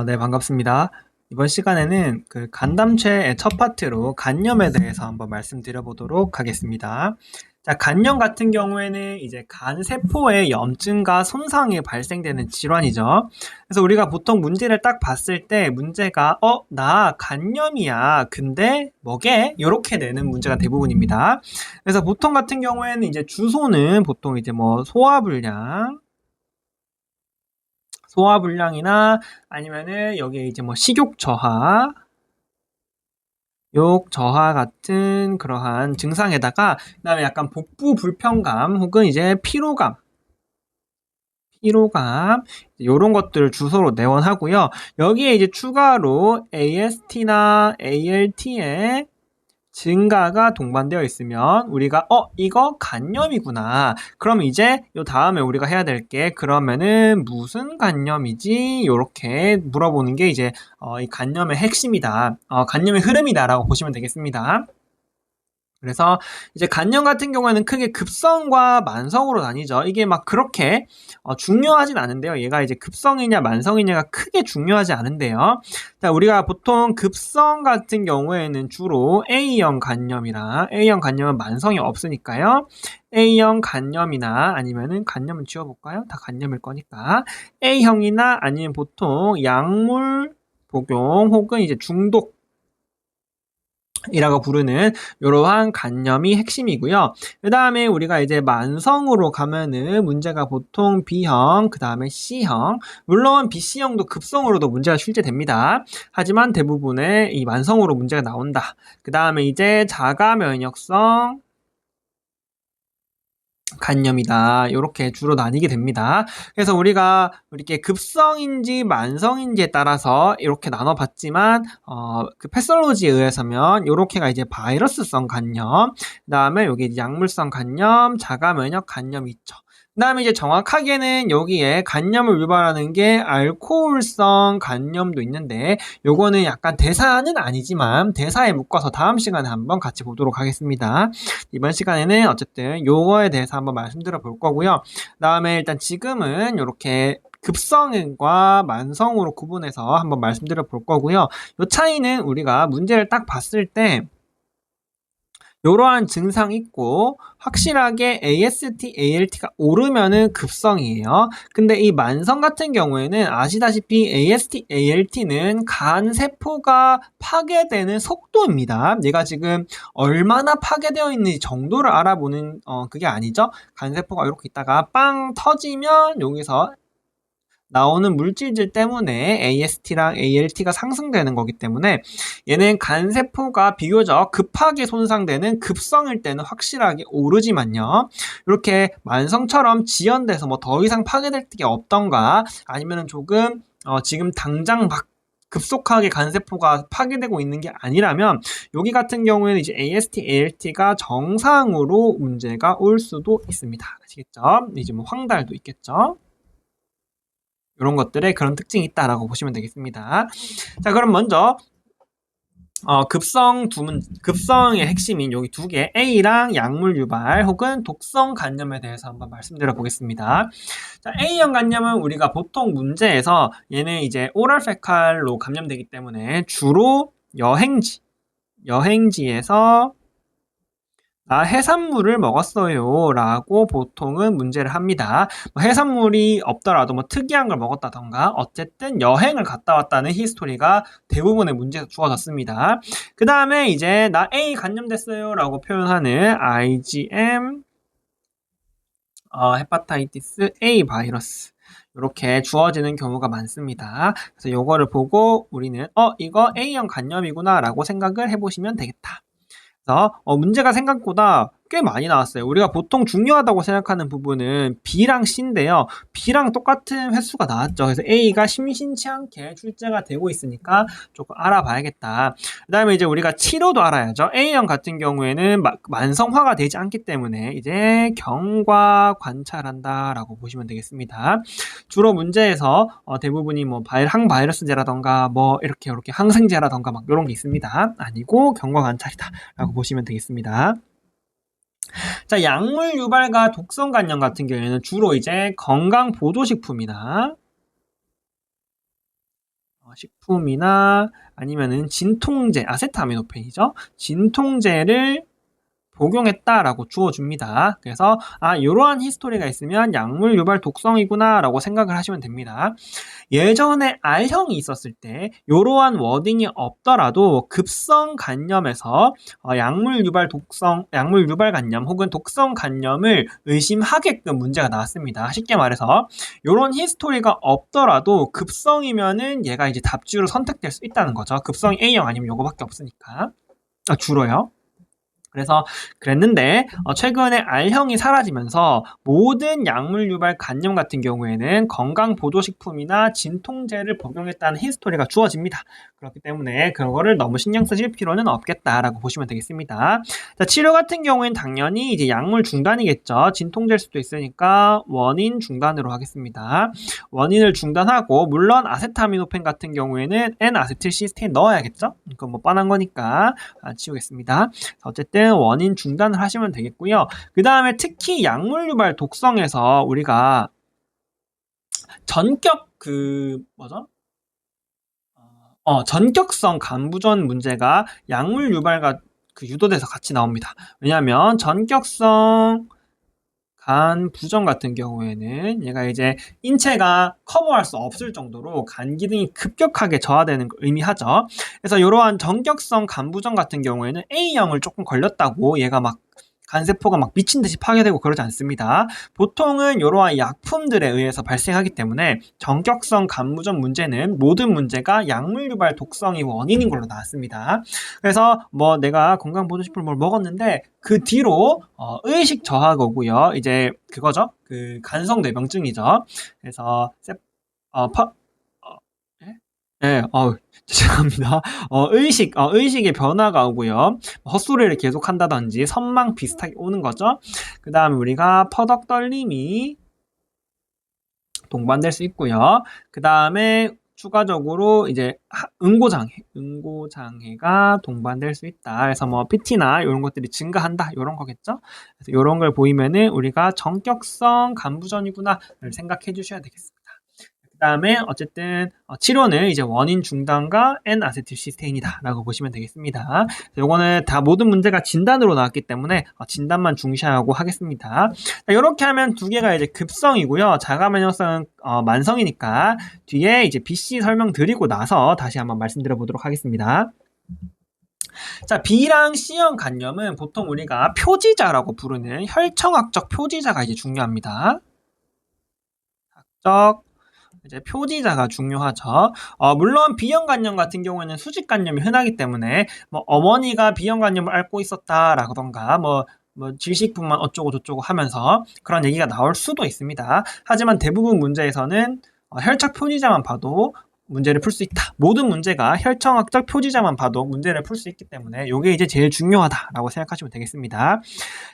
네, 반갑습니다. 이번 시간에는 그 간담체의 첫 파트로 간염에 대해서 한번 말씀드려보도록 하겠습니다. 자, 간염 같은 경우에는 이제 간 세포의 염증과 손상이 발생되는 질환이죠. 그래서 우리가 보통 문제를 딱 봤을 때 문제가 나 간염이야. 근데 뭐게? 요렇게 내는 문제가 대부분입니다. 그래서 보통 같은 경우에는 이제 주소는 보통 이제 뭐 소화불량이나 아니면은 여기에 이제 뭐 식욕 저하, 욕 저하 같은 그러한 증상에다가 그다음에 약간 복부 불편감 혹은 이제 피로감 요런 것들을 주소로 내원하고요. 여기에 이제 추가로 AST나 ALT에 증가가 동반되어 있으면 우리가 이거 간염이구나. 그럼 이제 요 다음에 우리가 해야 될 게 그러면은 무슨 간염이지? 요렇게 물어보는 게 이제 이 간염의 핵심이다. 간염의 흐름이다라고 보시면 되겠습니다. 그래서 이제 간염 같은 경우에는 크게 급성과 만성으로 나뉘죠. 이게 막 그렇게 중요하진 않은데요. 얘가 이제 급성이냐 만성이냐가 크게 중요하지 않은데요. 자, 우리가 보통 급성 같은 경우에는 주로 A형 간염이랑 A형 간염은 만성이 없으니까요. A형 간염이나 아니면은 간염을 지워볼까요? 다 간염일 거니까 A형이나 아니면 보통 약물 복용 혹은 이제 중독 이라고 부르는 이러한 간염이 핵심이고요. 그 다음에 우리가 이제 만성으로 가면은 문제가 보통 B형, 그 다음에 C형. 물론 BC형도 급성으로도 문제가 실제됩니다. 하지만 대부분의 이 만성으로 문제가 나온다. 그 다음에 이제 자가 면역성 간염이다. 이렇게 주로 나뉘게 됩니다. 그래서 우리가 이렇게 급성인지 만성인지에 따라서 이렇게 나눠봤지만 그 패솔로지에 의해서면 이렇게가 이제 바이러스성 간염, 그다음에 여기 약물성 간염, 자가 면역 간염이 있죠. 그다음에 이제 정확하게는 여기에 간염을 유발하는 게 알코올성 간염도 있는데 요거는 약간 대사는 아니지만 대사에 묶어서 다음 시간에 한번 같이 보도록 하겠습니다. 이번 시간에는 어쨌든 요거에 대해서 한번 말씀드려 볼 거고요. 그다음에 일단 지금은 이렇게 급성과 만성으로 구분해서 한번 말씀드려 볼 거고요. 요 차이는 우리가 문제를 딱 봤을 때 이러한 증상 있고 확실하게 AST, ALT가 오르면은 급성이에요. 근데 이 만성 같은 경우에는 아시다시피 AST, ALT는 간 세포가 파괴되는 속도입니다. 얘가 지금 얼마나 파괴되어 있는지 정도를 알아보는 그게 아니죠. 간 세포가 이렇게 있다가 빵 터지면 여기서 나오는 물질들 때문에 AST랑 ALT가 상승되는 거기 때문에 얘는 간세포가 비교적 급하게 손상되는 급성일 때는 확실하게 오르지만요. 이렇게 만성처럼 지연돼서 뭐 더 이상 파괴될 게 없던가 아니면은 조금 지금 당장 막 급속하게 간세포가 파괴되고 있는 게 아니라면 여기 같은 경우에는 이제 AST, ALT가 정상으로 문제가 올 수도 있습니다. 아시겠죠? 이제 뭐 황달도 있겠죠? 이런 것들에 그런 특징이 있다라고 보시면 되겠습니다. 자, 그럼 먼저 급성의 핵심인 여기 두 개, A랑 약물 유발 혹은 독성 간염에 대해서 한번 말씀드려 보겠습니다. 자, A형 간염은 우리가 보통 문제에서 얘는 이제 오럴 페칼로 감염되기 때문에 주로 여행지에서 해산물을 먹었어요 라고 보통은 문제를 합니다. 뭐 해산물이 없더라도 뭐 특이한 걸 먹었다던가 어쨌든 여행을 갔다 왔다는 히스토리가 대부분의 문제에서 주어졌습니다. 그 다음에 이제 나 A 감염됐어요 라고 표현하는 IgM 헤파타이티스 A 바이러스 이렇게 주어지는 경우가 많습니다. 그래서 요거를 보고 우리는 이거 A형 간염이구나 라고 생각을 해보시면 되겠다. 그래서 문제가 생각보다 꽤 많이 나왔어요. 우리가 보통 중요하다고 생각하는 부분은 B랑 C인데요. B랑 똑같은 횟수가 나왔죠. 그래서 A가 심심치 않게 출제가 되고 있으니까 조금 알아봐야겠다. 그 다음에 이제 우리가 치료도 알아야죠. A형 같은 경우에는 만성화가 되지 않기 때문에 이제 경과 관찰한다라고 보시면 되겠습니다. 주로 문제에서 대부분이 뭐 항바이러스제라던가 뭐 이렇게 항생제라던가 막 이런 게 있습니다. 아니고 경과 관찰이다라고 보시면 되겠습니다. 자, 약물 유발과 독성 간염 같은 경우에는 주로 이제 건강 보조식품이나 식품이나 아니면은 진통제, 아세트아미노펜이죠. 진통제를 복용했다라고 주어줍니다. 그래서 이러한 히스토리가 있으면 약물 유발 독성이구나라고 생각을 하시면 됩니다. 예전에 R형이 있었을 때 이러한 워딩이 없더라도 급성 간염에서 약물 유발 간염 혹은 독성 간염을 의심하게끔 문제가 나왔습니다. 쉽게 말해서 이런 히스토리가 없더라도 급성이면은 얘가 이제 답주로 선택될 수 있다는 거죠. 급성이 A형 아니면 요거밖에 없으니까. 주로요. 그래서 그랬는데 최근에 R형이 사라지면서 모든 약물 유발 간염 같은 경우에는 건강보조식품이나 진통제를 복용했다는 히스토리가 주어집니다. 그렇기 때문에 그거를 너무 신경 쓰실 필요는 없겠다라고 보시면 되겠습니다. 자, 치료 같은 경우에는 당연히 이제 약물 중단이겠죠. 진통제일 수도 있으니까 원인 중단으로 하겠습니다. 원인을 중단하고 물론 아세타미노펜 같은 경우에는 N-아세틸시스테인 넣어야겠죠. 그건 뭐 뻔한 거니까 치우겠습니다. 어쨌든 원인 중단을 하시면 되겠고요. 그 다음에 특히 약물 유발 독성에서 우리가 전격 전격성 간부전 문제가 약물 유발과 유도돼서 같이 나옵니다. 왜냐하면 전격성 간 부전 같은 경우에는 얘가 이제 인체가 커버할 수 없을 정도로 간 기능이 급격하게 저하되는 걸 의미하죠. 그래서 이러한 전격성 간 부전 같은 경우에는 A형을 조금 걸렸다고 얘가 막 간세포가 막 미친 듯이 파괴되고 그러지 않습니다. 보통은 이러한 약품들에 의해서 발생하기 때문에 전격성 간부전 문제는 모든 문제가 약물 유발 독성이 원인인 걸로 나왔습니다. 그래서 뭐 내가 건강보조식품을 뭘 먹었는데 그 뒤로 의식 저하고요. 이제 그거죠. 그 간성뇌병증이죠. 그래서 예, 죄송합니다. 의식의 변화가 오고요. 헛소리를 계속 한다든지 선망 비슷하게 오는 거죠. 그 다음에 우리가 퍼덕 떨림이 동반될 수 있고요. 그 다음에 추가적으로 이제 응고장애가 동반될 수 있다. 그래서 뭐 PT나 이런 것들이 증가한다. 이런 거겠죠. 그래서 이런 걸 보이면은 우리가 전격성 간부전이구나를 생각해 주셔야 되겠습니다. 그 다음에 어쨌든 치료는 이제 원인 중단과 N-아세틸시스테인이다라고 보시면 되겠습니다. 요거는 다 모든 문제가 진단으로 나왔기 때문에 진단만 중시하고 하겠습니다. 이렇게 하면 두 개가 이제 급성이고요. 자가면역성은 만성이니까 뒤에 이제 BC 설명드리고 나서 다시 한번 말씀드려 보도록 하겠습니다. 자, B랑 C형 간염은 보통 우리가 표지자라고 부르는 혈청학적 표지자가 이제 중요합니다. 학적 이제 표지자가 중요하죠. 물론 B형 간염 같은 경우에는 수직 간염이 흔하기 때문에 뭐 어머니가 B형 간염을 앓고 있었다라던가 뭐 질식분만 어쩌고 저쩌고 하면서 그런 얘기가 나올 수도 있습니다. 하지만 대부분 문제에서는 혈착 표지자만 봐도 문제를 풀 수 있다. 모든 문제가 혈청학적 표지자만 봐도 문제를 풀 수 있기 때문에 이게 이제 제일 중요하다라고 생각하시면 되겠습니다.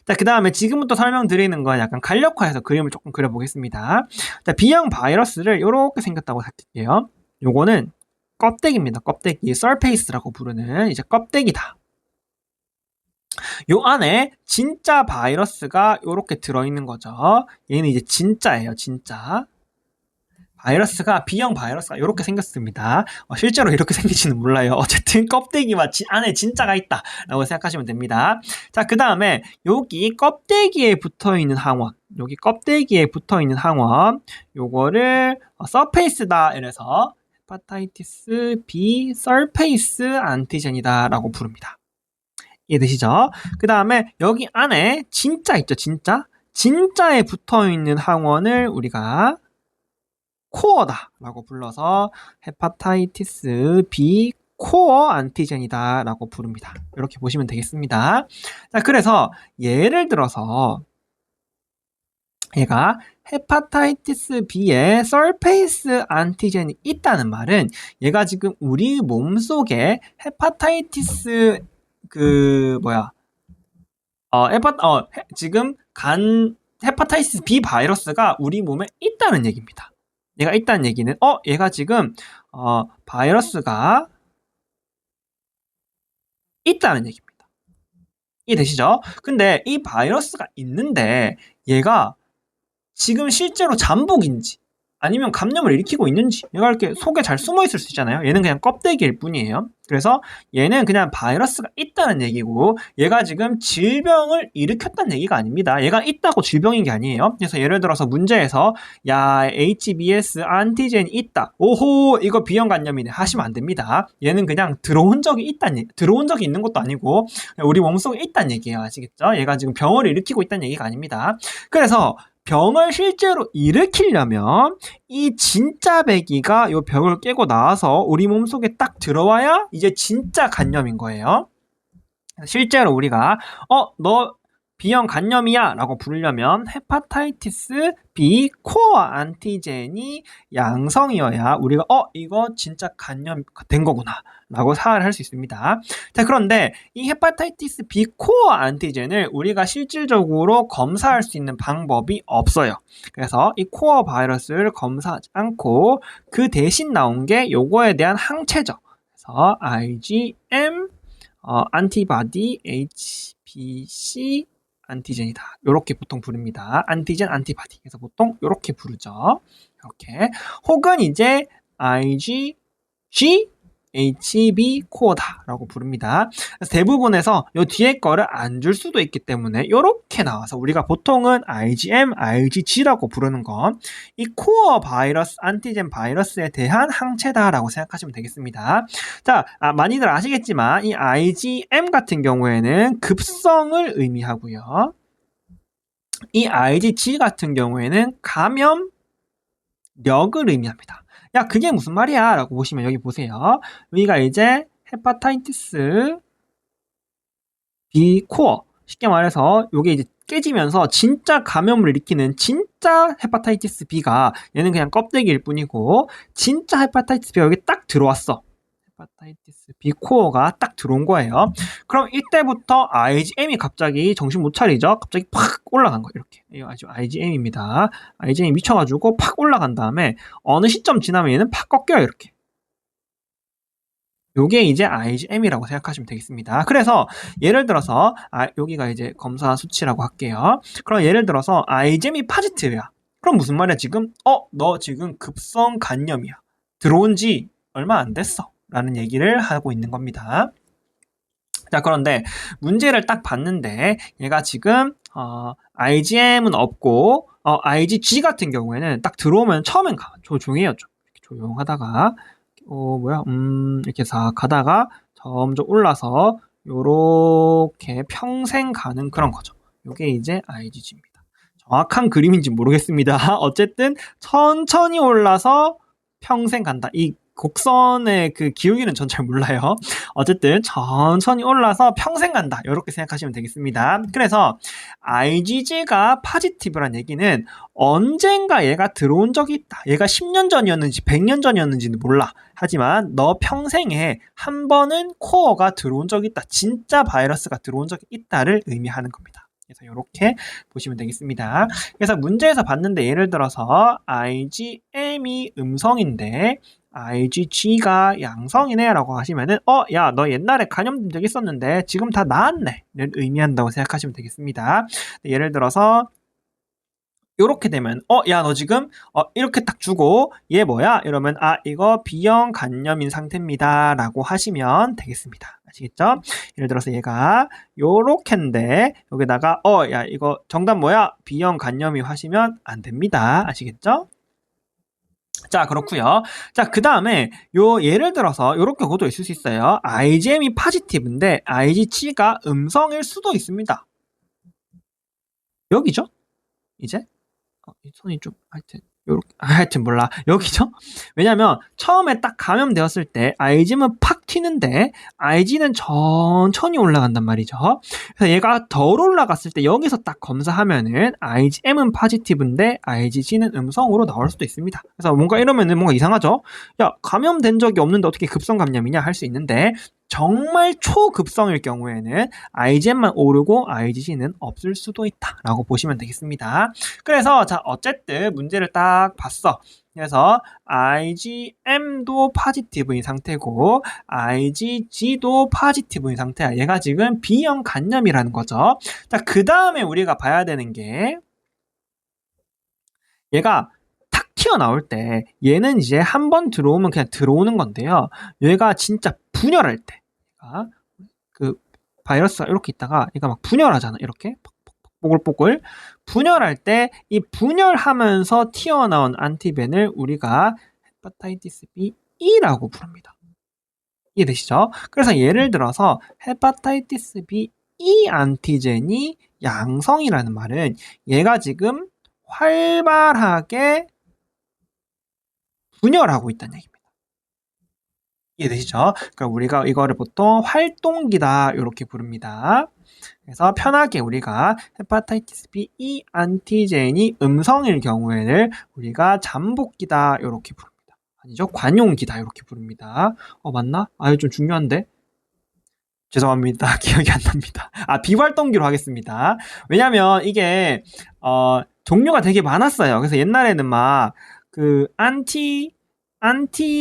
자, 그 다음에 지금부터 설명드리는 건 약간 간략화해서 그림을 조금 그려보겠습니다. 자, B형 바이러스를 이렇게 생겼다고 할게요. 요거는 껍데기입니다. 껍데기, 서페이스라고 부르는 이제 껍데기다. 요 안에 진짜 바이러스가 이렇게 들어있는 거죠. 얘는 이제 진짜예요, 진짜. 바이러스가 B형 바이러스가 이렇게 생겼습니다. 실제로 이렇게 생기지는 몰라요. 어쨌든 껍데기와 안에 진짜가 있다라고 생각하시면 됩니다. 자, 그 다음에 여기 껍데기에 붙어있는 항원, 여기 껍데기에 붙어있는 항원, 요거를 서페이스다 이래서 헤파타이티스 B 서페이스 안티젠이다라고 부릅니다. 이해되시죠? 그 다음에 여기 안에 진짜 있죠, 진짜? 진짜에 붙어있는 항원을 우리가 코어다라고 불러서 헤파타이티스 B 코어 안티젠이다라고 부릅니다. 이렇게 보시면 되겠습니다. 자, 그래서 예를 들어서 얘가 헤파타이티스 B에 서페이스 안티젠이 있다는 말은 얘가 지금 우리 몸속에 헤파타이티스 지금 헤파타이티스 B 바이러스가 우리 몸에 있다는 얘기입니다. 얘가 있다는 얘기는 얘가 지금 바이러스가 있다는 얘기입니다. 이해되시죠? 근데 이 바이러스가 있는데 얘가 지금 실제로 잠복인지 아니면 감염을 일으키고 있는지, 얘가 이렇게 속에 잘 숨어 있을 수 있잖아요. 얘는 그냥 껍데기일 뿐이에요. 그래서 얘는 그냥 바이러스가 있다는 얘기고, 얘가 지금 질병을 일으켰다는 얘기가 아닙니다. 얘가 있다고 질병인 게 아니에요. 그래서 예를 들어서 문제에서 야, HBs 안티젠이 있다, 오호 이거 B형 간염이네 하시면 안 됩니다. 얘는 그냥 들어온 적이 있는 것도 아니고 우리 몸속에 있다는 얘기예요. 아시겠죠? 얘가 지금 병을 일으키고 있다는 얘기가 아닙니다. 그래서 병을 실제로 일으키려면 이 진짜 배기가 이 벽을 깨고 나와서 우리 몸속에 딱 들어와야 이제 진짜 간염인 거예요. 실제로 우리가 너 B형 간염이야 라고 부르려면 헤파타이티스 B 코어 안티젠이 양성이어야 우리가 이거 진짜 간염된 거구나 라고 사례를 할 수 있습니다. 자, 그런데 이 헤파타이티스 B 코어 안티젠을 우리가 실질적으로 검사할 수 있는 방법이 없어요. 그래서 이 코어 바이러스를 검사하지 않고 그 대신 나온 게 요거에 대한 항체죠. 그래서 IgM 안티바디 HBC 안티젠이다. 이렇게 보통 부릅니다. 안티젠, 안티바디. 그래서 보통 이렇게 부르죠. 이렇게. 혹은 이제 IgG HB 코어다라고 부릅니다. 그래서 대부분에서 이 뒤에 거를 안 줄 수도 있기 때문에 이렇게 나와서 우리가 보통은 IgM, IgG라고 부르는 건 이 코어 바이러스, 안티젠 바이러스에 대한 항체다라고 생각하시면 되겠습니다. 자, 많이들 아시겠지만 이 IgM 같은 경우에는 급성을 의미하고요. 이 IgG 같은 경우에는 감염력을 의미합니다. 야, 그게 무슨 말이야? 라고 보시면 여기 보세요. 여기가 이제 헤파타이티스 B 코어. 쉽게 말해서 이게 이제 깨지면서 진짜 감염을 일으키는 진짜 헤파타이티스 B가 얘는 그냥 껍데기일 뿐이고 진짜 헤파타이티스 B가 여기 딱 들어왔어. 헤파타이티스 B 코어가 딱 들어온 거예요. 그럼 이때부터 IgM이 갑자기 정신 못 차리죠? 갑자기 팍 올라간 거예요. 이렇게. 이거 아주 IgM입니다. IgM이 미쳐가지고 팍 올라간 다음에 어느 시점 지나면 얘는 팍 꺾여요. 이렇게. 요게 이제 IgM이라고 생각하시면 되겠습니다. 그래서 예를 들어서 여기가 이제 검사 수치라고 할게요. 그럼 예를 들어서 IgM이 포지티브야. 그럼 무슨 말이야 지금? 너 지금 급성 간염이야. 들어온 지 얼마 안 됐어. 라는 얘기를 하고 있는 겁니다. 자, 그런데 문제를 딱 봤는데 얘가 지금 IgM은 없고 IgG 같은 경우에는 딱 들어오면 처음엔 조용해요. 좀 이렇게 조용하다가 이렇게 싹 가다가 점점 올라서 요렇게 평생 가는 그런 거죠. 요게 이제 IgG입니다. 정확한 그림인지 모르겠습니다. 어쨌든 천천히 올라서 평생 간다. 이 곡선의 그 기울기는 전 잘 몰라요. 어쨌든 천천히 올라서 평생 간다. 이렇게 생각하시면 되겠습니다. 그래서 IgG가 포지티브란 얘기는 언젠가 얘가 들어온 적이 있다. 얘가 10년 전이었는지 100년 전이었는지는 몰라. 하지만 너 평생에 한 번은 코어가 들어온 적이 있다. 진짜 바이러스가 들어온 적이 있다를 의미하는 겁니다. 그래서 이렇게 보시면 되겠습니다. 그래서 문제에서 봤는데 예를 들어서 IgM이 음성인데 IgG가 양성이네 라고 하시면은 야, 너 옛날에 감염된 적 있었는데 지금 다 나았네 를 의미한다고 생각하시면 되겠습니다. 예를 들어서 요렇게 되면 야, 너 지금 이렇게 딱 주고 얘 뭐야? 이러면 이거 B형 간염인 상태입니다 라고 하시면 되겠습니다. 아시겠죠? 예를 들어서 얘가 요렇게인데 여기다가 야, 이거 정답 뭐야? B형 간염이 하시면 안 됩니다. 아시겠죠? 자, 그렇고요. 자, 그 다음에 예를 들어서 요렇게 것도 있을 수 있어요. IgM이 포지티브인데 IgG가 음성일 수도 있습니다. 여기죠? 이제 이 손이 좀 하여튼 몰라. 여기죠? 왜냐면 처음에 딱 감염되었을 때 IgM은 팍 튀는데 Ig는 천천히 올라간단 말이죠. 그래서 얘가 덜 올라갔을 때 여기서 딱 검사하면은 IgM은 포지티브인데 IgG는 음성으로 나올 수도 있습니다. 그래서 뭔가 이러면은 뭔가 이상하죠? 야, 감염된 적이 없는데 어떻게 급성 감염이냐 할 수 있는데 정말 초급성일 경우에는 IgM만 오르고 IgG는 없을 수도 있다라고 보시면 되겠습니다. 그래서 자, 어쨌든 문제를 딱 봤어. 그래서 IgM도 포지티브인 상태고 IgG도 포지티브인 상태야. 얘가 지금 B형 간염이라는 거죠. 자, 그 다음에 우리가 봐야 되는 게 얘가 탁 튀어나올 때 얘는 이제 한 번 들어오면 그냥 들어오는 건데요. 얘가 진짜 분열할 때 그 바이러스가 이렇게 있다가 얘가 막 분열하잖아. 이렇게 뽀글뽀글 분열할 때 이 분열하면서 튀어나온 안티벤을 우리가 헤파타이티스 B라고 부릅니다. 이해되시죠? 그래서 예를 들어서 헤파타이티스 B 안티젠이 양성이라는 말은 얘가 지금 활발하게 분열하고 있다는 얘기입니다. 이해되시죠? 그러니까 우리가 이거를 보통 활동기다 이렇게 부릅니다. 그래서 편하게 우리가 헤파타이티스 B 안티젠이 음성일 경우에는 우리가 잠복기다 이렇게 부릅니다. 아니죠? 관용기다 이렇게 부릅니다. 맞나? 이거 좀 중요한데? 죄송합니다. 기억이 안 납니다. 비활동기로 하겠습니다. 왜냐면 이게 종류가 되게 많았어요. 그래서 옛날에는 막 그 안티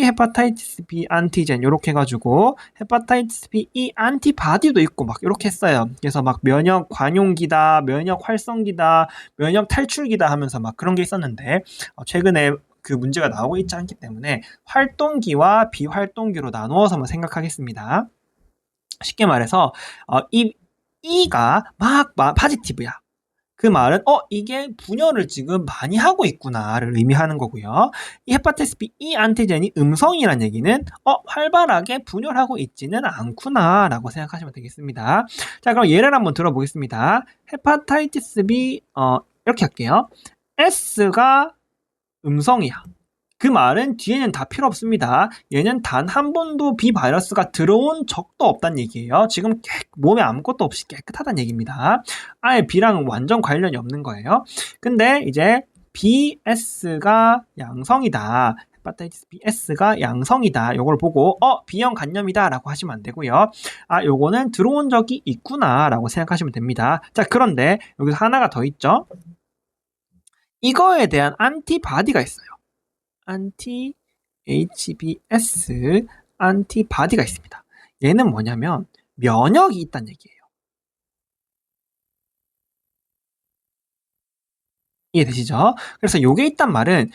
헤파타이티스 B 안티젠 요렇게 해가지고 헤파타이티스 B 안티바디도 있고 막 이렇게 했어요. 그래서 막 면역 관용기다, 면역 활성기다, 면역 탈출기다 하면서 막 그런 게 있었는데 최근에 그 문제가 나오고 있지 않기 때문에 활동기와 비활동기로 나누어서만 생각하겠습니다. 쉽게 말해서 E가 막 파지티브야. 그 말은 이게 분열을 지금 많이 하고 있구나를 의미하는 거고요. 이 헤파티스 B 안티젠이 음성이란 얘기는 활발하게 분열하고 있지는 않구나라고 생각하시면 되겠습니다. 자, 그럼 예를 한번 들어보겠습니다. 헤파타이티스 B 이렇게 할게요. S가 음성이야. 그 말은 뒤에는 다 필요 없습니다. 얘는 단 한 번도 B 바이러스가 들어온 적도 없다는 얘기예요. 지금 몸에 아무것도 없이 깨끗하다는 얘기입니다. 아예 B랑 완전 관련이 없는 거예요. 근데 이제 BS가 양성이다. 헤파타이티스 BS가 양성이다. 요걸 보고 B형 간염이다 라고 하시면 안 되고요. 요거는 들어온 적이 있구나 라고 생각하시면 됩니다. 자, 그런데 여기서 하나가 더 있죠. 이거에 대한 안티바디가 있어요. 안티 HBS 안티바디가 있습니다. 얘는 뭐냐면 면역이 있다는 얘기예요. 이해되시죠? 그래서 요게 있단 말은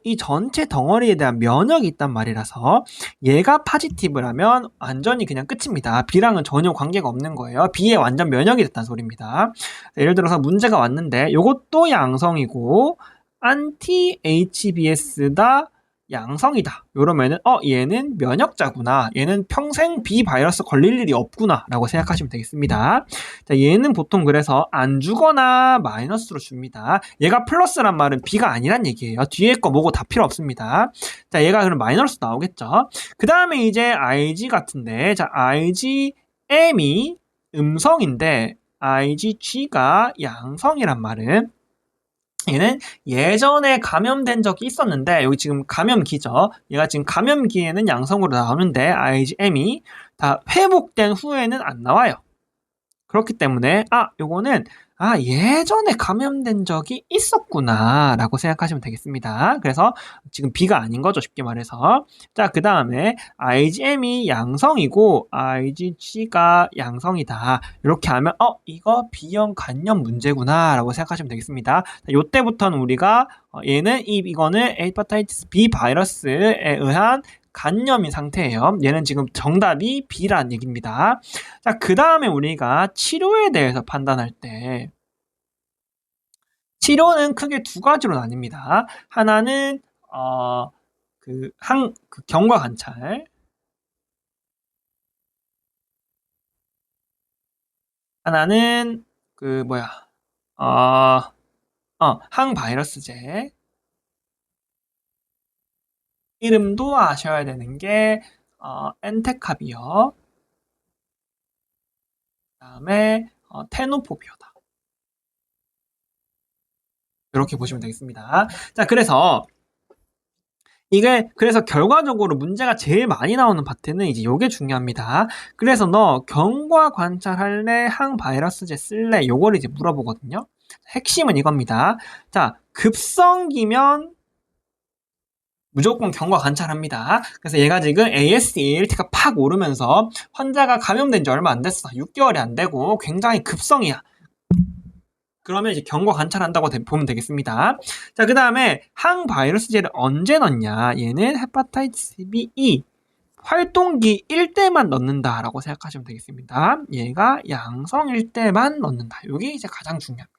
이 전체 덩어리에 대한 면역이 있단 말이라서 얘가 파지티브라면 완전히 그냥 끝입니다. B랑은 전혀 관계가 없는 거예요. B에 완전 면역이 됐다는 소리입니다. 예를 들어서 문제가 왔는데 요것도 양성이고 안티 HBS다 양성이다. 이러면은 얘는 면역자구나. 얘는 평생 B 바이러스 걸릴 일이 없구나 라고 생각하시면 되겠습니다. 자, 얘는 보통 그래서 안 주거나 마이너스로 줍니다. 얘가 플러스란 말은 B가 아니란 얘기예요. 뒤에 거 뭐고 다 필요 없습니다. 자, 얘가 그럼 마이너스 나오겠죠. 그 다음에 이제 IG 같은데, 자, IgM이 음성인데 IgG가 양성이란 말은 얘는 예전에 감염된 적이 있었는데 여기 지금 감염기죠. 얘가 지금 감염기에는 양성으로 나오는데 IgM이 다 회복된 후에는 안 나와요. 그렇기 때문에 요거는 예전에 감염된 적이 있었구나 라고 생각하시면 되겠습니다. 그래서 지금 B가 아닌 거죠, 쉽게 말해서. 자, 그 다음에 IgM이 양성이고 IgG가 양성이다. 이렇게 하면 이거 B형 간염 문제구나 라고 생각하시면 되겠습니다. 자, 요때부터는 우리가 얘는 이거는 헤파타이티스 B 바이러스에 의한 간염인 상태예요. 얘는 지금 정답이 B라는 얘기입니다. 자, 그 다음에 우리가 치료에 대해서 판단할 때 치료는 크게 두 가지로 나뉩니다. 하나는 경과 관찰, 하나는 항바이러스제. 이름도 아셔야 되는 게 엔테카비어, 그다음에 테노포비어다. 이렇게 보시면 되겠습니다. 자, 그래서 결과적으로 문제가 제일 많이 나오는 파트는 이제 요게 중요합니다. 그래서 너 경과 관찰할래? 항바이러스제 쓸래? 요거를 이제 물어보거든요. 핵심은 이겁니다. 자, 급성기면 무조건 경과 관찰합니다. 그래서 얘가 지금 AST/ALT가 팍 오르면서 환자가 감염된 지 얼마 안 됐어. 6개월이 안 되고 굉장히 급성이야. 그러면 이제 경과 관찰한다고 보면 되겠습니다. 자, 그 다음에 항바이러스제를 언제 넣냐? 얘는 헤파타이티스 B 활동기 1대만 넣는다라고 생각하시면 되겠습니다. 얘가 양성일 때만 넣는다. 이게 이제 가장 중요합니다.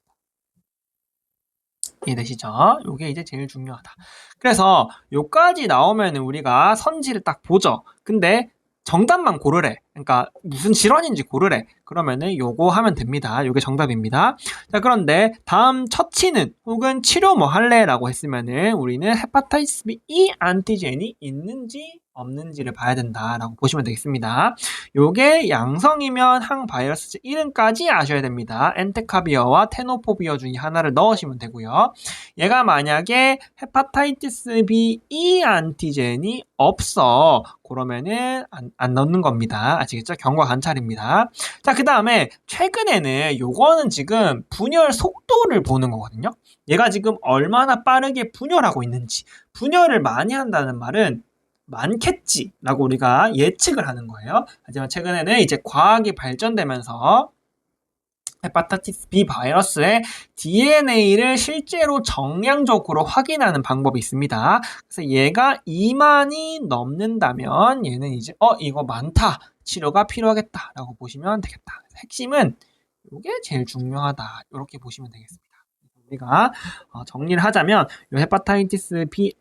이해되시죠? 이게 이제 제일 중요하다. 그래서 요까지 나오면 우리가 선지를 딱 보죠. 근데 정답만 고르래. 그러니까 무슨 질환인지 고르래. 그러면은 요거 하면 됩니다. 요게 정답입니다. 자, 그런데 다음 처치는 혹은 치료 뭐 할래라고 했으면은 우리는 헤파타이티스 B 안티젠이 있는지 없는지를 봐야 된다라고 보시면 되겠습니다. 요게 양성이면 항바이러스 이름까지 아셔야 됩니다. 엔테카비어와 테노포비어 중에 하나를 넣으시면 되고요. 얘가 만약에 헤파타이티스 B 안티젠이 없어. 그러면은 안 넣는 겁니다. 아시겠죠? 경과 관찰입니다. 자, 그 다음에 최근에는 요거는 지금 분열 속도를 보는 거거든요. 얘가 지금 얼마나 빠르게 분열하고 있는지. 분열을 많이 한다는 말은 많겠지라고 우리가 예측을 하는 거예요. 하지만 최근에는 이제 과학이 발전되면서 헤파타이티스 B 바이러스의 DNA를 실제로 정량적으로 확인하는 방법이 있습니다. 그래서 얘가 2만이 넘는다면 얘는 이제 이거 많다. 치료가 필요하겠다라고 보시면 되겠다. 핵심은 이게 제일 중요하다. 이렇게 보시면 되겠습니다. 우리가 정리를 하자면 이 헤파타이티스 B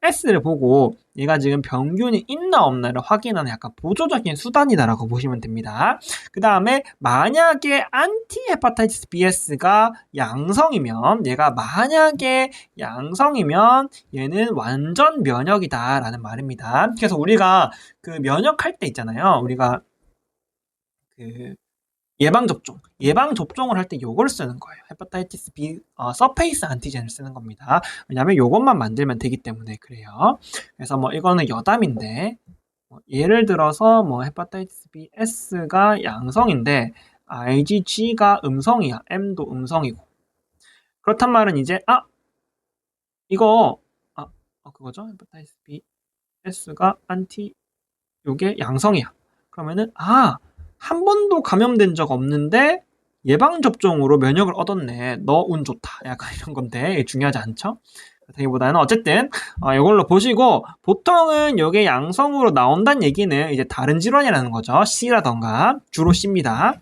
S를 보고 얘가 지금 병균이 있나 없나를 확인하는 약간 보조적인 수단이다라고 보시면 됩니다. 그 다음에 만약에 안티 헤파타이티스 BS가 양성이면 얘는 완전 면역이다라는 말입니다. 그래서 우리가 그 면역할 때 있잖아요. 우리가 그 예방접종을 할 때 요걸 쓰는 거예요. 헤파타이티스 B 서페이스 안티젠을 쓰는 겁니다. 왜냐하면 요것만 만들면 되기 때문에 그래요. 그래서 뭐 이거는 여담인데 예를 들어서 뭐 헤파타이티스 B S가 양성인데 IgG가 음성이야. M도 음성이고. 그렇단 말은 이제 이거 그거죠. 헤파타이티스 B S가 요게 양성이야. 그러면은 한 번도 감염된 적 없는데 예방접종으로 면역을 얻었네. 너 운 좋다. 약간 이런 건데 중요하지 않죠? 되기보다는 어쨌든 이걸로 보시고 보통은 이게 양성으로 나온다는 얘기는 이제 다른 질환이라는 거죠. C라던가 주로 C입니다.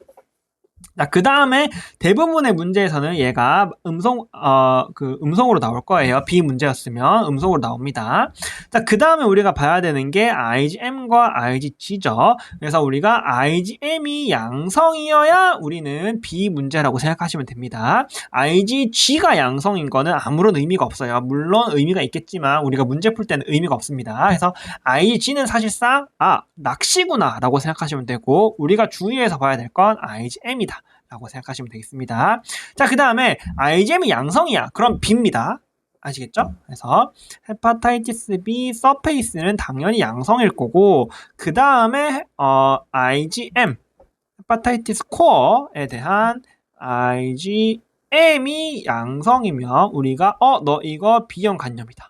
자, 그 다음에 대부분의 문제에서는 얘가 음성으로 나올 거예요. B 문제였으면 음성으로 나옵니다. 자, 그 다음에 우리가 봐야 되는 게 IgM과 IgG죠. 그래서 우리가 IgM이 양성이어야 우리는 B 문제라고 생각하시면 됩니다. IgG가 양성인 거는 아무런 의미가 없어요. 물론 의미가 있겠지만 우리가 문제 풀 때는 의미가 없습니다. 그래서 IgG는 사실상 낚시구나 라고 생각하시면 되고 우리가 주의해서 봐야 될 건 IgM이다. 라고 생각하시면 되겠습니다. 자, 그 다음에 IgM이 양성이야. 그럼 B입니다. 아시겠죠? 그래서 헤파타이티스 B 서페이스는 당연히 양성일 거고 그 다음에 IgM 헤파타이티스 코어에 대한 IgM이 양성이면 우리가 너 이거 B형 간염이다.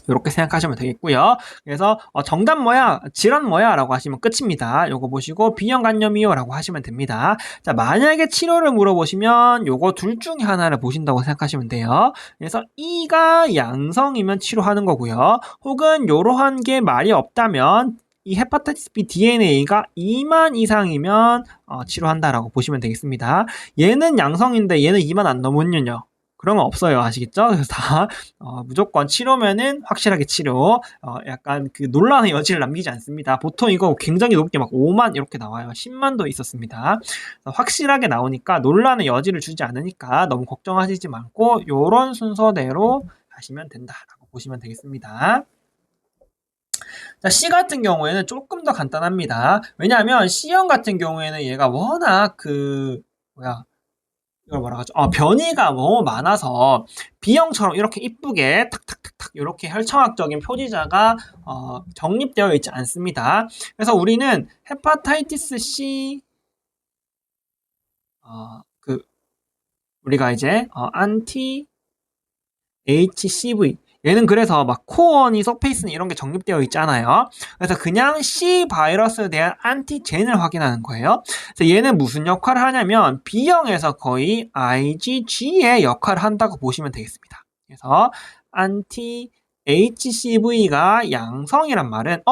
이렇게 생각하시면 되겠고요. 그래서 정답 뭐야? 질환 뭐야? 라고 하시면 끝입니다. 요거 보시고 B형 간염이요? 라고 하시면 됩니다. 자, 만약에 치료를 물어보시면 요거 둘 중에 하나를 보신다고 생각하시면 돼요. 그래서 E가 양성이면 치료하는 거고요. 혹은 요러한 게 말이 없다면 이 헤파타이티스 B DNA가 2만 이상이면 치료한다라고 보시면 되겠습니다. 얘는 양성인데 얘는 2만 안 넘으면요. 그런 건 없어요. 아시겠죠? 그래서 다 무조건 치료면은 확실하게 치료. 약간 그 논란의 여지를 남기지 않습니다. 보통 이거 굉장히 높게 막 5만 이렇게 나와요. 10만도 있었습니다. 확실하게 나오니까 논란의 여지를 주지 않으니까 너무 걱정하시지 말고 요런 순서대로 하시면 된다라고 보시면 되겠습니다. 자, C 같은 경우에는 조금 더 간단합니다. 왜냐하면 C형 같은 경우에는 얘가 워낙 이걸 뭐라 하죠? 변이가 너무 많아서 B형처럼 이렇게 이쁘게 탁탁탁탁 이렇게 혈청학적인 표지자가 정립되어 있지 않습니다. 그래서 우리는 헤파타이티스 C 우리가 이제 안티 HCV 얘는 그래서 막 코어니, 서페이스니 이런 게 정립되어 있잖아요. 그래서 그냥 C 바이러스에 대한 안티젠을 확인하는 거예요. 그래서 얘는 무슨 역할을 하냐면 B형에서 거의 IgG의 역할을 한다고 보시면 되겠습니다. 그래서 안티 HCV가 양성이란 말은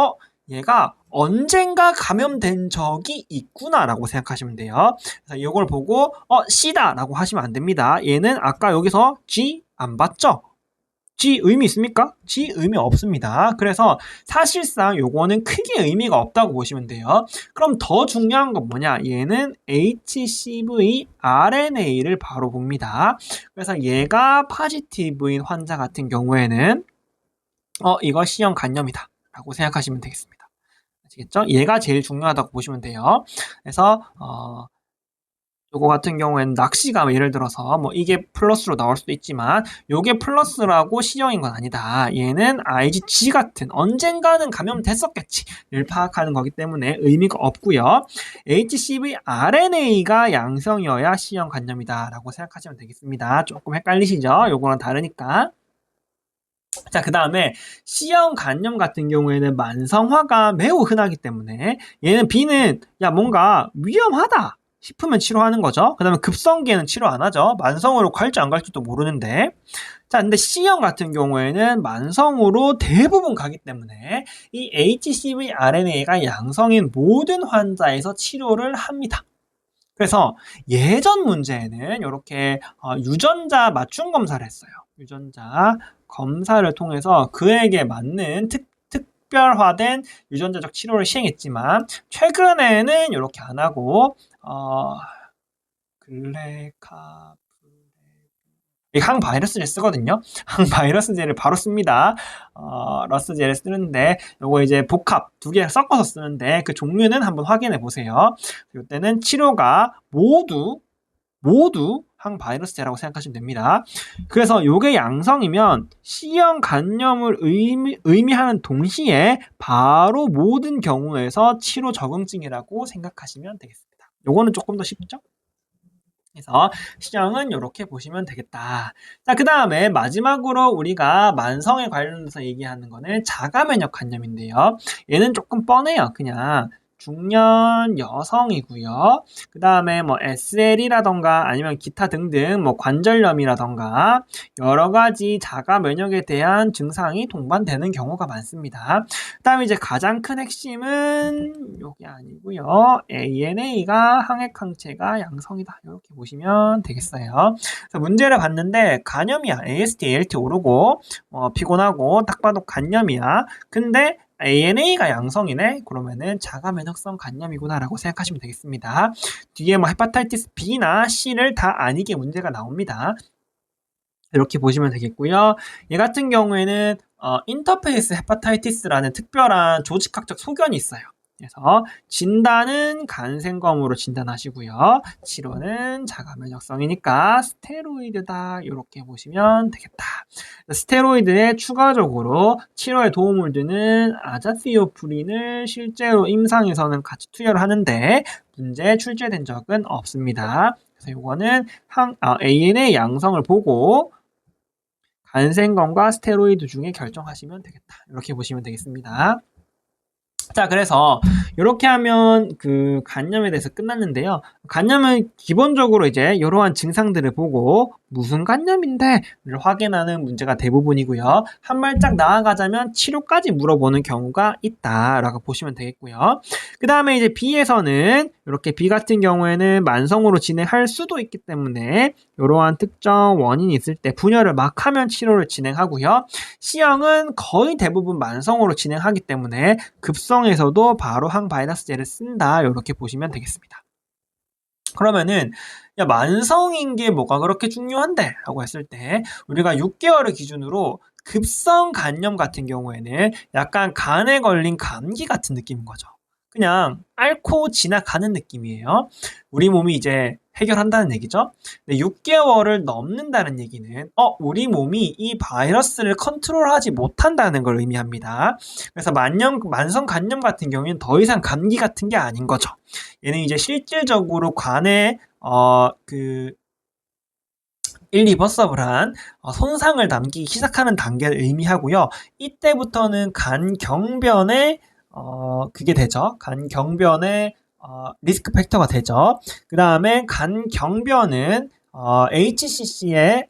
얘가 언젠가 감염된 적이 있구나라고 생각하시면 돼요. 그래서 이걸 보고 C다 라고 하시면 안 됩니다. 얘는 아까 여기서 G 안 봤죠? G 의미 있습니까? G 의미 없습니다. 그래서 사실상 요거는 크게 의미가 없다고 보시면 돼요. 그럼 더 중요한 건 뭐냐? 얘는 HCV RNA를 바로 봅니다. 그래서 얘가 포지티브인 환자 같은 경우에는 이거 C형 간염이다 라고 생각하시면 되겠습니다. 아시겠죠? 얘가 제일 중요하다고 보시면 돼요. 그래서 요거 같은 경우에는 낚시가 예를 들어서 뭐 이게 플러스로 나올 수도 있지만 요게 플러스라고 C형인 건 아니다. 얘는 IgG 같은 언젠가는 감염됐었겠지를 파악하는 거기 때문에 의미가 없고요. HCV RNA가 양성이어야 C형 간염이다 라고 생각하시면 되겠습니다. 조금 헷갈리시죠? 요거랑 다르니까. 자, 그 다음에 C형 간염 같은 경우에는 만성화가 매우 흔하기 때문에 얘는 B는 뭔가 위험하다 싶으면 치료하는 거죠. 그 다음에 급성기에는 치료 안 하죠. 만성으로 갈지 안 갈지도 모르는데. 자, 근데 C형 같은 경우에는 만성으로 대부분 가기 때문에 이 HCV RNA가 양성인 모든 환자에서 치료를 합니다. 그래서 예전 문제에는 이렇게 유전자 맞춤 검사를 했어요. 유전자 검사를 통해서 그에게 맞는 특별화된 유전자적 치료를 시행했지만 최근에는 이렇게 안 하고 항바이러스제 쓰거든요. 항바이러스제를 바로 씁니다. 러스제를 쓰는데 요거 이제 복합 두 개 섞어서 쓰는데 그 종류는 한번 확인해 보세요. 이때는 치료가 모두 항바이러스제라고 생각하시면 됩니다. 그래서 요게 양성이면 C형 간염을 의미하는 동시에 바로 모든 경우에서 치료 적응증이라고 생각하시면 되겠습니다. 요거는 조금 더 쉽죠? 그래서 C형은 이렇게 보시면 되겠다. 자, 그 다음에 마지막으로 우리가 만성에 관련해서 얘기하는 거는 자가면역 간염인데요. 얘는 조금 뻔해요. 그냥 중년 여성이고요. 그 다음에 뭐 SL이라던가 아니면 기타 등등 뭐 관절염이라던가 여러 가지 자가 면역에 대한 증상이 동반되는 경우가 많습니다. 그 다음에 이제 가장 큰 핵심은 여기 아니고요. ANA가 항액항체가 양성이다. 이렇게 보시면 되겠어요. 그래서 문제를 봤는데 간염이야. AST, ALT 오르고 피곤하고 딱 봐도 간염이야. 근데 ANA가 양성이네? 그러면은 자가면역성 간염이구나라고 생각하시면 되겠습니다. 뒤에 뭐 헤파타이티스 B나 C를 다 아니게 문제가 나옵니다. 이렇게 보시면 되겠고요. 얘 같은 경우에는 인터페이스 헤파타이티스라는 특별한 조직학적 소견이 있어요. 그래서 진단은 간생검으로 진단하시고요. 치료는 자가면역성이니까 스테로이드다 이렇게 보시면 되겠다. 스테로이드에 추가적으로 치료에 도움을 주는 아자티오프린을 실제로 임상에서는 같이 투여를 하는데 문제 출제된 적은 없습니다. 그래서 이거는 ANA 양성을 보고 간생검과 스테로이드 중에 결정하시면 되겠다. 이렇게 보시면 되겠습니다. 자, 그래서 이렇게 하면 그 간염에 대해서 끝났는데요. 간염은 기본적으로 이제 이러한 증상들을 보고 무슨 간염인데를 확인하는 문제가 대부분이고요. 한 발짝 나아가자면 치료까지 물어보는 경우가 있다라고 보시면 되겠고요. 그 다음에 이제 B에서는 이렇게 B 같은 경우에는 만성으로 진행할 수도 있기 때문에 이러한 특정 원인이 있을 때 분열을 막 하면 치료를 진행하고요. C형은 거의 대부분 만성으로 진행하기 때문에 급성에서도 바로 항바이러스제를 쓴다. 이렇게 보시면 되겠습니다. 그러면은 만성인 게 뭐가 그렇게 중요한데? 라고 했을 때 우리가 6개월을 기준으로 급성 간염 같은 경우에는 약간 간에 걸린 감기 같은 느낌인 거죠. 그냥 앓고 지나가는 느낌이에요. 우리 몸이 이제 해결한다는 얘기죠. 6개월을 넘는다는 얘기는 우리 몸이 이 바이러스를 컨트롤하지 못한다는 걸 의미합니다. 그래서 만성 간염 같은 경우에는 더 이상 감기 같은 게 아닌 거죠. 얘는 이제 실질적으로 간에 일리버서블한 손상을 남기기 시작하는 단계를 의미하고요. 이때부터는 간경변의 그게 되죠. 간경변의 리스크 팩터가 되죠. 그 다음에 간경변은 HCC의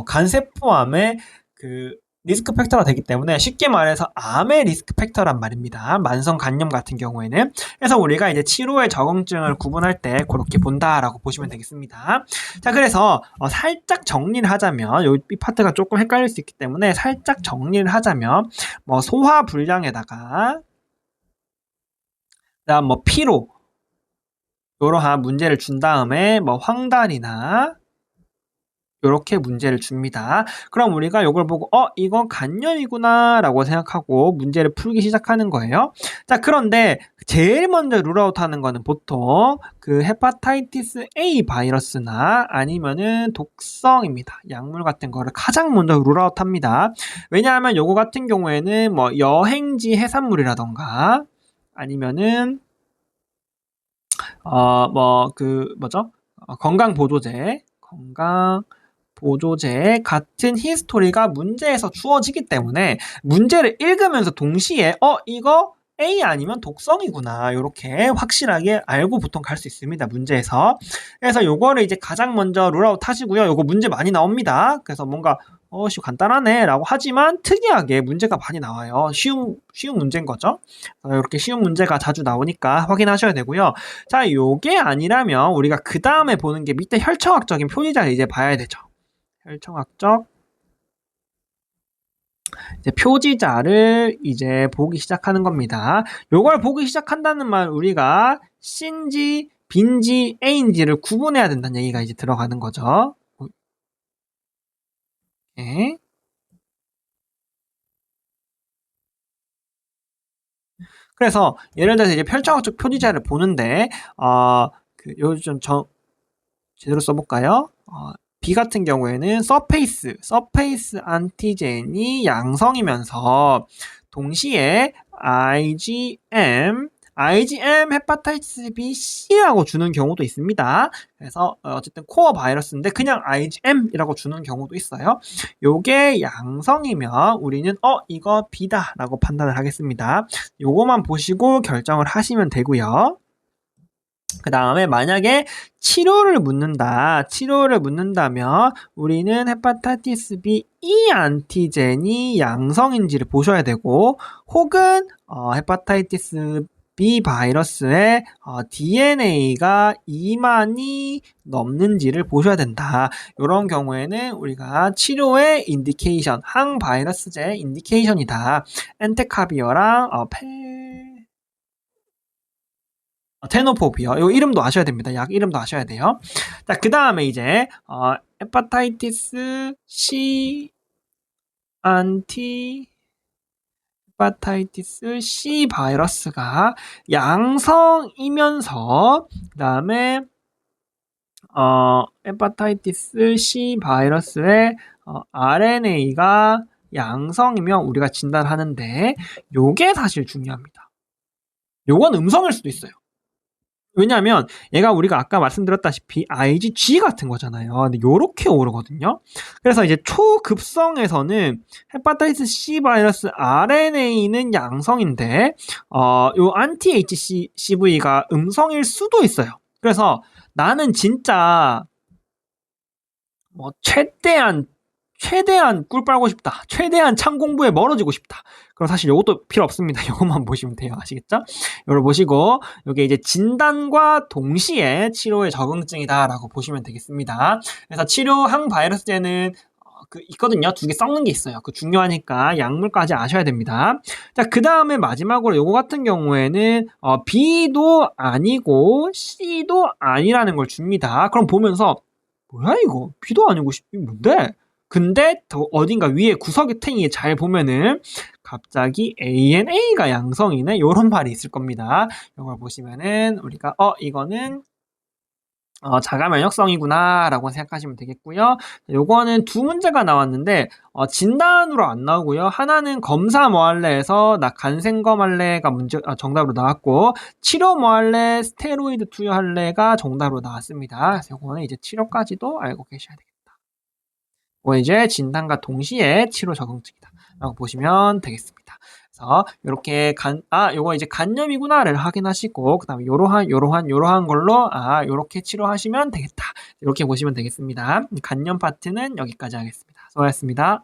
간세포암의 그 리스크 팩터가 되기 때문에 쉽게 말해서 암의 리스크 팩터란 말입니다. 만성 간염 같은 경우에는. 그래서 우리가 이제 치료의 적응증을 구분할 때 그렇게 본다라고 보시면 되겠습니다. 자, 그래서 살짝 정리를 하자면 이 파트가 조금 헷갈릴 수 있기 때문에 살짝 정리를 하자면 소화 불량에다가 그다음 피로 이러한 문제를 준 다음에 황달이나 요렇게 문제를 줍니다. 그럼 우리가 이걸 보고 이건 간염이구나 라고 생각하고 문제를 풀기 시작하는 거예요. 자, 그런데 제일 먼저 룰아웃 하는 거는 보통 그 헤파타이티스 A 바이러스나 아니면은 독성입니다. 약물 같은 거를 가장 먼저 룰아웃 합니다. 왜냐하면 요거 같은 경우에는 여행지 해산물이라던가 아니면은 건강보조제 같은 히스토리가 문제에서 주어지기 때문에 문제를 읽으면서 동시에 이거 A 아니면 독성이구나 이렇게 확실하게 알고 보통 갈 수 있습니다. 문제에서. 그래서 요거를 이제 가장 먼저 룰아웃 하시고요. 요거 문제 많이 나옵니다. 그래서 뭔가 간단하네 라고 하지만 특이하게 문제가 많이 나와요. 쉬운 문제인 거죠. 이렇게 쉬운 문제가 자주 나오니까 확인하셔야 되고요. 자, 요게 아니라면 우리가 그 다음에 보는 게 밑에 혈청학적인 표지자를 이제 봐야 되죠. 혈청학적 이제 표지자를 이제 보기 시작하는 겁니다. 요걸 보기 시작한다는 말 우리가 C인지 B인지 A인지를 구분해야 된다는 얘기가 이제 들어가는 거죠. 네. 그래서 예를 들어서 이제 혈청학적 표지자를 보는데 요즘 제대로 써볼까요? B 같은 경우에는 서페이스 안티젠이 양성이면서 동시에 IgM 헤파타이티스 B, C라고 주는 경우도 있습니다. 그래서 어쨌든 코어 바이러스인데 그냥 IgM이라고 주는 경우도 있어요. 요게 양성이면 우리는 이거 B다 라고 판단을 하겠습니다. 요거만 보시고 결정을 하시면 되고요. 그 다음에 만약에 치료를 묻는다면 우리는 헤파타이티스 B E 안티젠이 양성인지를 보셔야 되고 혹은 헤파타이티스 B 바이러스의 DNA가 2만이 넘는지를 보셔야 된다. 이런 경우에는 우리가 치료의 인디케이션, 항바이러스제 인디케이션이다. 엔테카비어랑 테노포비어. 요 이름도 아셔야 됩니다. 약 이름도 아셔야 돼요. 자, 그 다음에 이제 헤파타이티스 C 바이러스가 양성이면서 그다음에 헤파타이티스 C 바이러스의 RNA가 양성이면 우리가 진단하는데 요게 사실 중요합니다. 요건 음성일 수도 있어요. 왜냐하면 얘가 우리가 아까 말씀드렸다시피 IgG 같은 거잖아요. 근데 요렇게 오르거든요. 그래서 이제 초급성에서는 헤파타이티스 C 바이러스 RNA는 양성인데 요 안티 HCV가 음성일 수도 있어요. 그래서 나는 진짜 최대한 꿀 빨고 싶다. 최대한 창 공부에 멀어지고 싶다. 그럼 사실 이것도 필요 없습니다. 이것만 보시면 돼요. 아시겠죠? 이걸 보시고 이게 이제 진단과 동시에 치료의 적응증이다라고 보시면 되겠습니다. 그래서 치료 항바이러스제는 있거든요. 2개 섞는 게 있어요. 중요하니까 약물까지 아셔야 됩니다. 자, 그 다음에 마지막으로 요거 같은 경우에는 B도 아니고 C도 아니라는 걸 줍니다. 그럼 보면서 뭐야 이거? B도 아니고 C도 뭔데? 근데 어딘가 위에 구석의 탱이 잘 보면은 갑자기 ANA가 양성이네 이런 말이 있을 겁니다. 이걸 보시면은 우리가 이거는 자가 면역성이구나라고 생각하시면 되겠고요. 요거는 두 문제가 나왔는데 진단으로 안 나오고요. 하나는 검사 뭐 할래에서 나 간생검 할래가 정답으로 나왔고, 치료 뭐 할래, 스테로이드 투여할래가 정답으로 나왔습니다. 그래서 요거는 이제 치료까지도 알고 계셔야 되겠다. 이건 이제 진단과 동시에 치료 적응증이다라고 보시면 되겠습니다. 그래서 요렇게 요거 이제 간염이구나를 확인하시고, 그다음에 요러한 걸로 요렇게 치료하시면 되겠다. 이렇게 보시면 되겠습니다. 간염 파트는 여기까지 하겠습니다. 수고하셨습니다.